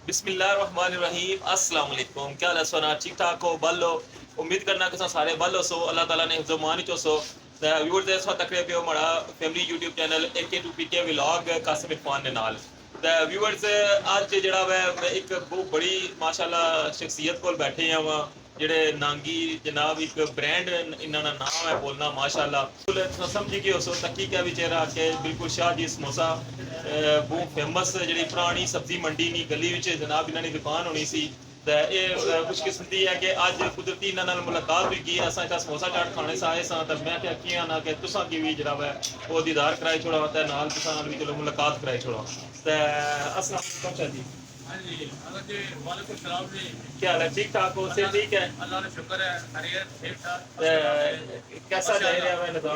बिस्मिल्लाहिर्रहमानिर्रहीम अस्सलाम वालेकुम। क्या हाल है सोना? ठीक ठाक हो? बल्लो उम्मीद करना कि सारे बल्लो सो अल्लाह ताला ने हिफ्ज़ो मान चो सो व्यूअर्स इस वक्त तकरे पे हमारा family YouTube channel AK2PK vlog Qasim Irfan ने नाल व्यूअर्स आज जड़ा वै एक बहुत बड़ी माशाल्लाह शख्सियत को बैठे हैं वा जेडे नांगी जनाब एक ब्रांड इन्हों का नाम है बोलना माशाल्लाह समझी गए उस तकी क्या विचेरा के बिल्कुल शाह जी समोसा बहुत फेमस जी पुरानी सब्जी मंडी नी गली जनाब इन्होंने दुकान होनी सी खुशकिस्मती है कि अज कुदरती इन्होंने मुलाकात हुई गई असा इतना समोसा चाट खाने से आए तो मैं क्या किया ना कि तुसा की भी जरा वै वो दीदार कराई छोड़ा तो नाल तुसा नाल भी चलो मुलाकात कराई छोड़ा तो अस्सलाम वालेकुम जी। हाँ जी जी वालेकुम सलाम जी। क्या हाल है? ठीक ठाक हो? से ठीक है? अल्लाह ने शुक्र है खैरियत ठीक ठाक। कैसा जा रहा है निज़ाम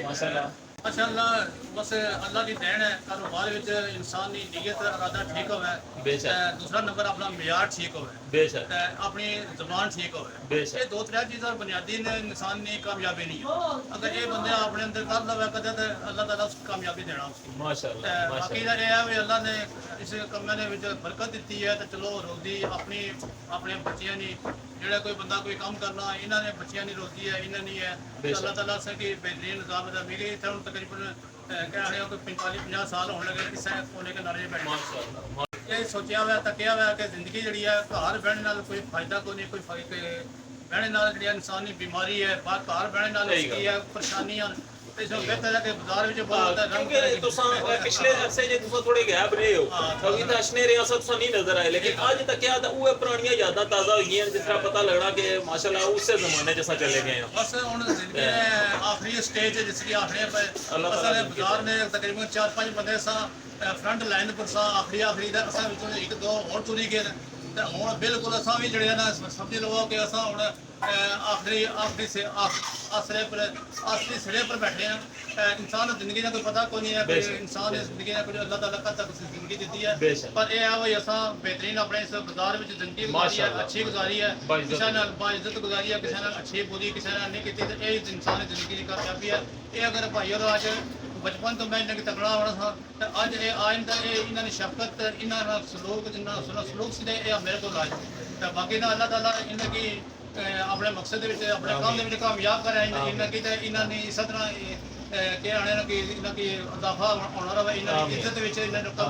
माशाल्लाह? माशाल्लाह बस अल्लाह की देन है। कारोबार विच इंसान की नीयत इरादा ठीक होवे, बेशक। दूसरा नंबर अपना मियार ठीक होवे, बेशक। अपनी जबान ठीक होवे। बेशक। ये दो त्रै चीज़ां बुनियादी ने इंसान की कामयाबी नहीं है। अगर ये बंदे अपने अंदर कर लवे कदे तो अल्लाह ताला उसकी कामयाबी देना उसकी। माशाल्लाह बाकी दा ये है भी अल्लाह ने इस कम्मे दे विच बरकत दी है तो चलो रोजी अपनी अपने बच्चियां नी जेड़ा कोई बंदा कोई काम करना इन्होंने बच्चियां नी रोजी है इन्हें नहीं है अल्लाह ताला से की बेहतरीन निज़ाम है। मेरे इतने हम तकरीबन क्या है कोई 45-50 साल होने लगे किसी कोने के नारे बैठे माशाल्लाह ये सोचा हुआ तकिया हुआ कि जिंदगी जी है घर बहने नाल कोई फायदा को नहीं, कोई बहने नाल जी इंसान की बीमारी है घर बहने नाल उसकी है परेशानियां पिछले अरसे जे तुसा थोड़े गैप रहे हो क्योंकि अशने रियासत सा नहीं नजर आए लेकिन आज तक क्या वो पुरानी यादां ताजा हुई हैं जिस तरह पता लगना कि माशाल्लाह उस जमाने जैसा चले गए हैं। बस हुन जिंदगी आखिरी स्टेज है जिसकी आखिरी बाजार ने तकरीबन 4-5 बंदे सा फ्रंट लाइन पर सा आखिरी असा विचों एक दो और तुरी गए ते हुन बिल्कुल असा भी जड़े ना समझ लो कि असा हुन आखिरी से आसरे पर आखिरी सिरे पर बैठे हैं। इंसान जिंदगी का कोई पता कोई नहीं है कोई इंसान जिंदगी का कुछ अल्लाह ताला तक जिंदगी दी है पर यह है भाई असा बेहतरीन अपने इस बाजार में जिंदगी गुजारी है अच्छी गुजारी है किसी ने बाइज्जत गुजारी है किसी ने अच्छी बुरी किसी ने नहीं की ये इंसान की जिंदगी की कामयाबी है। ये अगर भाई और आज बचपन तो मैं इन्हें तगड़ा होना था तो अज ये आइंदा इन्होंने शफकत इन्होंने सलूक जिन्ना सुलूक से मेरे को लाज तो बाकी ना अल्लाह ताला इनकी अपने मकसद अपने काम कामयाब करें इन्हें इन्होंने इस तरह के आने कि इनकी इजाफा होना रहा इन्होंने इज्जत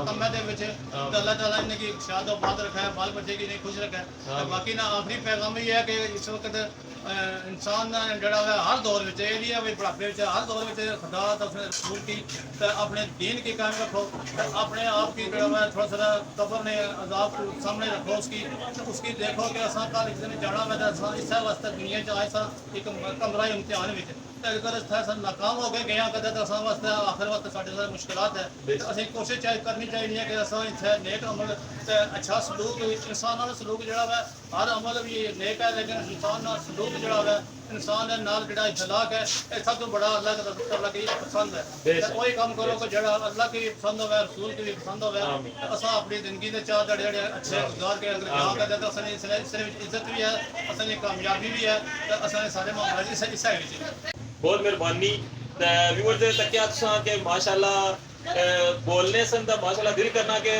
कम्मे अल्लाह ताला इनकी शाद बात रखा है बाल बच्चे की नहीं खुश रखा है। बाकी ना आखिरी पैगाम ये है कि इस वक्त इंसान जड़ा हर दौर में ये नहीं है भाई बुढ़ापे हर दौर में खुदा रसूल की अपने दीन की कायम रखो अपने आप की जड़ा थोड़ा सा कब्र ने अजाब को सामने रखो उसकी देखो कि असा कल एक दिन जाना मैं इस वास्ते दुनिया आए सा एक कमरा इम्तिहान में अगर नाकाम हो गए गया कदे तो असा वास्ते आखिर वास्ते साढ़े सारे मुश्किलात है असं कोशिश करनी चाहिए कि असा इतने नेक अमल अच्छा सलूक इंसान सलूक जड़ा है हर अमल भी नेक है लेकिन इंसान सलूक जड़ा है इंसान नाल जड़ा इखलाक है सब तो बड़ा अल्लाह की पसंद है। वही काम करो कि जड़ा अल्लाह की पसंद हो रसूल की भी पसंद हो असा अपनी जिंदगी के चार जड़े अच्छे गुजार के अगर काम करते तो असली इज्जत भी है असली कामयाबी भी है असली सारे मामले हिस्सा भी बहुत मेहरबानी व्यूअर्स तकिया के माशाल्लाह बोलने सन दा माशाल्लाह दिल करना के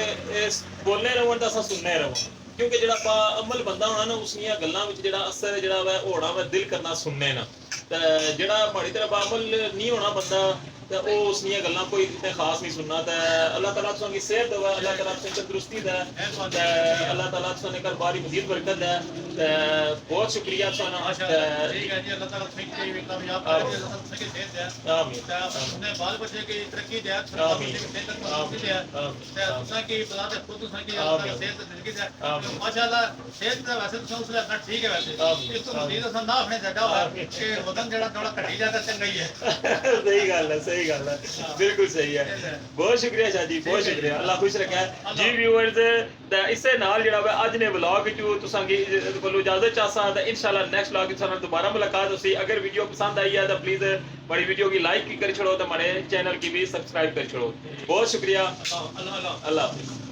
बोलने रहन दा सुनने रहो क्योंकि जड़ा अमल बंदा होना ना उसनिया गल्लां विच जड़ा असर जड़ा वै होना वै दिल करना सुनने ना ते जड़ा माड़ी तरह अमल नहीं होना बंदा तो वो उसनिया गल्लां कोई इतने खास नहीं सुनना तो अल्लाह ताला तुसां दी सेहत देवे अल्लाह ताला तुसां तंदुरुस्ती दे अल्लाह ताला तुसां ने घर बारी मजीद बरकत दे बहुत शुक्रिया तुसां ठीक है जी अल्लाह ताला तुसां की कामयाब करे अल्लाह तुसां की सेहत दे आमीन अपने बाल बच्चे की तरक्की दे आमीन तुसां की बला दे खुद तुसां की अल्लाह ताला सेहत जिंदगी दे माशाल्लाह सेहत तो वैसे तुसां उसले अपना ठीक है वैसे इस तो मजीद तुसां ना अपने जड़ा कि वजन जड़ा थोड़ा घटी जाता चंगा ही है। सही गल है सही गल है बिल्कुल सही है। बहुत शुक्रिया शाह जी बहुत शुक्रिया अल्लाह खुश रखे जी। व्यूअर्स इससे नाल जड़ा वा अज ने व्लॉग चू तुसां गी कोलो इजाजत चाहसा तो इंशाल्लाह नेक्स्ट व्लॉग के साथ दोबारा मुलाकात होसी। अगर वीडियो पसंद आई है तो प्लीज बड़ी वीडियो की लाइक कर छोड़ो तो हमारे चैनल की भी सब्सक्राइब कर छोड़ो। बहुत शुक्रिया अल्लाह हाफिज़।